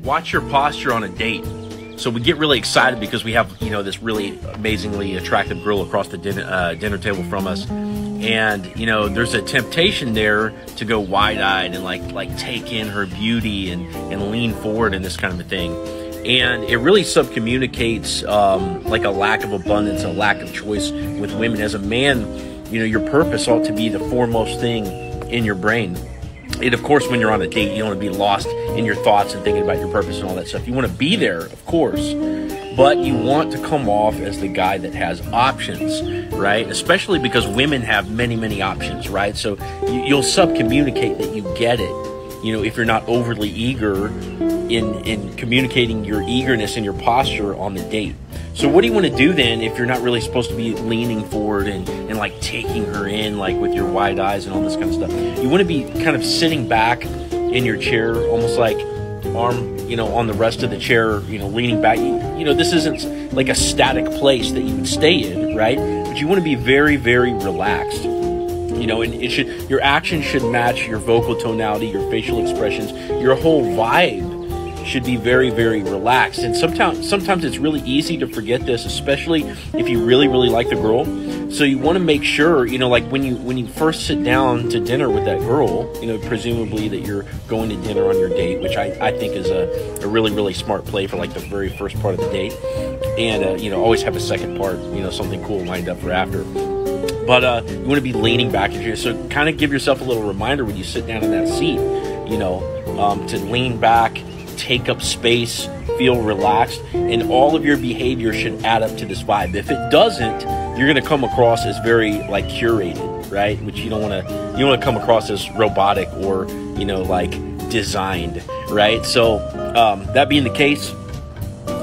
watch your posture on a date. So we get really excited because we have, this really amazingly attractive girl across the dinner table from us. And, there's a temptation there to go wide-eyed and like take in her beauty and lean forward and this kind of a thing. And it really subcommunicates like a lack of abundance, a lack of choice with women. As a man, your purpose ought to be the foremost thing in your brain. And of course, when you're on a date, you don't want to be lost in your thoughts and thinking about your purpose and all that stuff. You want to be there, of course, but you want to come off as the guy that has options, right? Especially because women have many, many options, right? So you'll subcommunicate that you get it, if you're not overly eager in communicating your eagerness and your posture on the date. So what do you want to do then if you're not really supposed to be leaning forward and like taking her in like with your wide eyes and all this kind of stuff? You want to be kind of sitting back in your chair, almost like arm, on the rest of the chair, leaning back. This isn't like a static place that you would stay in, right? But you want to be very, very relaxed. And your action should match your vocal tonality, your facial expressions, your whole vibe should be very, very relaxed. And sometimes it's really easy to forget this, especially if you really, really like the girl. So you want to make sure, like when you first sit down to dinner with that girl, presumably that you're going to dinner on your date, which I think is a really, really smart play for like the very first part of the date. And, always have a second part, something cool lined up for after. But you want to be leaning back in here. So kind of give yourself a little reminder when you sit down in that seat, to lean back, take up space, feel relaxed, and all of your behavior should add up to this vibe. If it doesn't, you're going to come across as very like curated, right? Which you don't want to come across as robotic or, like designed, right? So that being the case,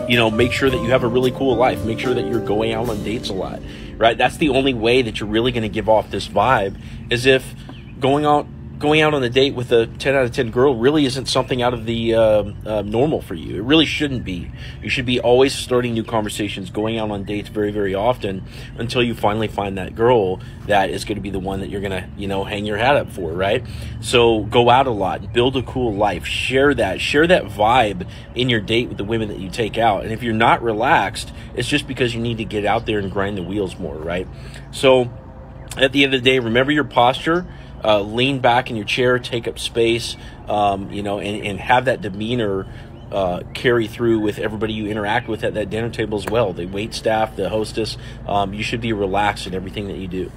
make sure that you have a really cool life. Make sure that you're going out on dates a lot, right? That's the only way that you're really going to give off this vibe, is if going out on a date with a 10 out of 10 girl really isn't something out of the normal for you. It really shouldn't be. You should be always starting new conversations, going out on dates very, very often until you finally find that girl that is going to be the one that you're going to, hang your hat up for, right? So go out a lot, build a cool life, share that vibe in your date with the women that you take out. And if you're not relaxed, it's just because you need to get out there and grind the wheels more, right? So at the end of the day, remember your posture. Lean back in your chair, take up space, and have that demeanor carry through with everybody you interact with at that dinner table as well. The wait staff, the hostess, you should be relaxed in everything that you do.